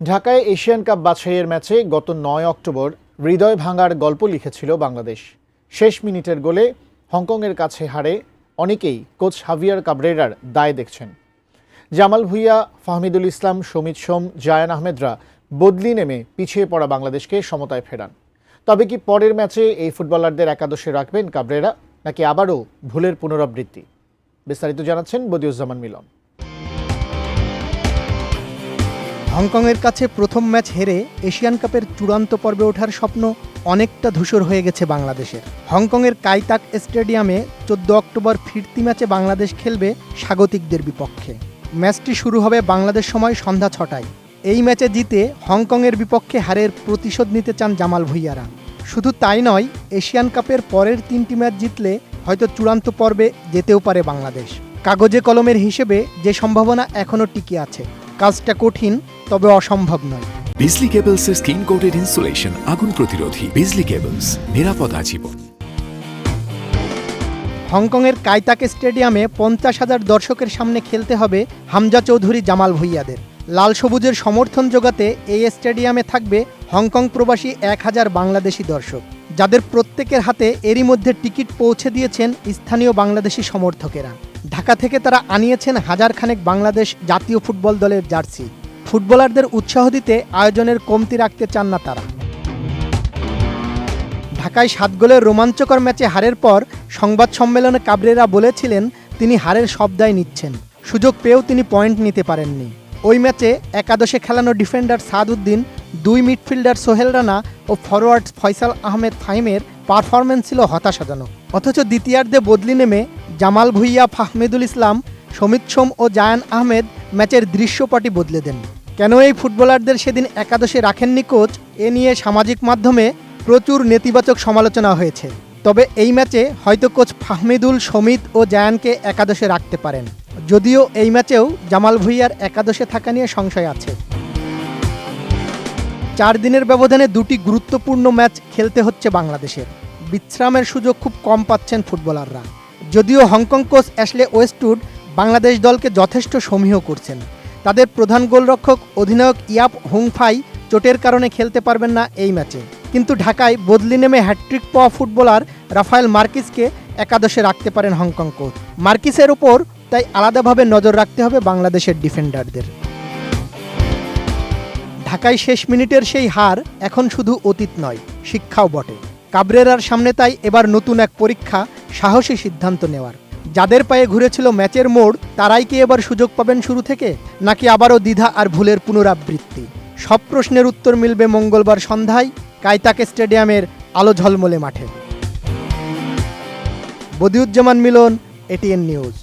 ঢাকায় Asian cup বাছাইয়ের ম্যাচে গত ৯ অক্টোবর হৃদয় ভাঙার গল্প লিখেছিল বাংলাদেশ। শেষ মিনিটের গোলে হংকংয়ের কাছে হারে অনেকেই কোচ হাভিয়ার কাবরেরার দায় দেখছেন। জামাল ভুঁইয়া, ফাহমিদুল ইসলাম, সমিত সোম, জায়ান আহমেদরা বদলি নেমে পিছিয়ে পড়া বাংলাদেশকে সমতায় ফেরান। তবে কি পরের ম্যাচে এই ফুটবলারদের একাদশে রাখবেন কাবরেরা, নাকি আবারও ভুলের পুনরাবৃত্তি? বিস্তারিত জানাচ্ছেন বদিউজ্জামান মিলন। হংকংয়ের কাছে প্রথম ম্যাচ হেরে এশিয়ান কাপের চূড়ান্ত পর্বে ওঠার স্বপ্ন অনেকটা ধূসর হয়ে গেছে বাংলাদেশের। হংকংয়ের কাইতাক স্টেডিয়ামে 14 অক্টোবর ফিরতি ম্যাচে বাংলাদেশ খেলবে স্বাগতিকদের বিপক্ষে। ম্যাচটি শুরু হবে বাংলাদেশ সময় সন্ধ্যা 6টায়। এই ম্যাচে জিতে হংকংয়ের বিপক্ষে হারের প্রতিশোধ নিতে চান জামাল ভুঁইয়ারা। শুধু তাই নয়, এশিয়ান কাপের পরের 3টি ম্যাচ জিতলে হয়তো চূড়ান্ত পর্বে যেতেও পারে বাংলাদেশ। কাগজে কলমের হিসেবে যে সম্ভাবনা এখনও টিকে আছে। কাজটা কঠিন, তবে অসম্ভব নয়। বিজলি কেবলসের স্কিন কোটেড ইনসুলেশন আগুন প্রতিরোধী। বিজলি কেবলস, নিরাপদ আজীবন। হংকংয়ের কাইতাক স্টেডিয়ামে 50,000 দর্শকের সামনে খেলতে হবে হামজা চৌধুরী, জামাল ভুঁইয়াদের। লাল সবুজের সমর্থন জোগাতে এই স্টেডিয়ামে থাকবে হংকং প্রবাসী 1000 বাংলাদেশি দর্শক, যাদের প্রত্যেকের হাতে এরই মধ্যে টিকিট পৌঁছে দিয়েছেন স্থানীয় বাংলাদেশি সমর্থকেরা। ঢাকা থেকে তারা আনিয়েছেন হাজারখানেক বাংলাদেশ জাতীয় ফুটবল দলের জার্সি। ফুটবলারদের উৎসাহ দিতে আয়োজনের কমতি রাখতে চান না তারা। ঢাকায় 7 গোলের রোমাঞ্চকর ম্যাচে হারের পর সংবাদ সম্মেলনে কাবরেরা বলেছিলেন তিনি হারের সব দায় নিচ্ছেন। সুযোগ পেয়েও তিনি পয়েন্ট নিতে পারেননি। ওই ম্যাচে একাদশে খেলানো ডিফেন্ডার সাদউদ্দিন, 2 মিডফিল্ডার সোহেল রানা ও ফরোয়ার্ড ফয়সাল আহমেদ ফাহিমের পারফরম্যান্স ছিল হতাশাজনক। অথচ দ্বিতীয়ার্ধে বদলি নেমে জামাল ভুঁইয়া, ফাহমিদুল ইসলাম, সমিত সোম ও জায়ান আহমেদ ম্যাচের দৃশ্যপটই বদলে দেন। কেন এই ফুটবলারদের সেদিন একাদশে রাখেননি কোচ, এ নিয়ে সামাজিক মাধ্যমে প্রচুর নেতিবাচক সমালোচনা হয়েছে। তবে এই ম্যাচে হয়তো কোচ ফাহমিদুল, সমিত ও জায়ানকে একাদশে রাখতে পারেন, যদিও এই ম্যাচেও জামাল ভুঁইয়ার একাদশে থাকা নিয়ে সংশয় আছে। 4 দিনের ব্যবধানে 2টি গুরুত্বপূর্ণ ম্যাচ খেলতে হচ্ছে বাংলাদেশের। বিশ্রামের সুযোগ খুব কম পাচ্ছেন ফুটবলাররা। যদিও Hong Kong coach Ashley Westwood Bangladesh দলকে যথেষ্ট সমীহ করছেন। তাদের প্রধান গোলরক্ষক অধিনায়ক ইয়াপ হুংফাই চোটের কারণে খেলতে পারবেন না এই ম্যাচে। কিন্তু ঢাকায় বদলি নেমে হ্যাটট্রিক পাওয়া ফুটবলার রাফায়েল মার্কিসকে একাদশে রাখতে পারেন হংকং কোচ। মার্কিসের উপর তাই আলাদাভাবে নজর রাখতে হবে বাংলাদেশের ডিফেন্ডারদের। ঢাকায় শেষ মিনিটের সেই হার এখন শুধু অতীত নয়, শিক্ষাও বটে। কাবরেরার সামনে তাই এবার নতুন এক পরীক্ষা, সাহসী সিদ্ধান্ত নেওয়ার। যাদের পায়ে ঘুরেছিল ম্যাচের মোড়, তারাই কি এবার সুযোগ পাবেন শুরু থেকে, নাকি আবারও দ্বিধা আর ভুলের পুনরাবৃত্তি? সব প্রশ্নের উত্তর মিলবে মঙ্গলবার সন্ধ্যায় কাইতাক স্টেডিয়ামের আলো ঝলমলে মাঠে। বদিউজ্জামান মিলন, এটিএন নিউজ।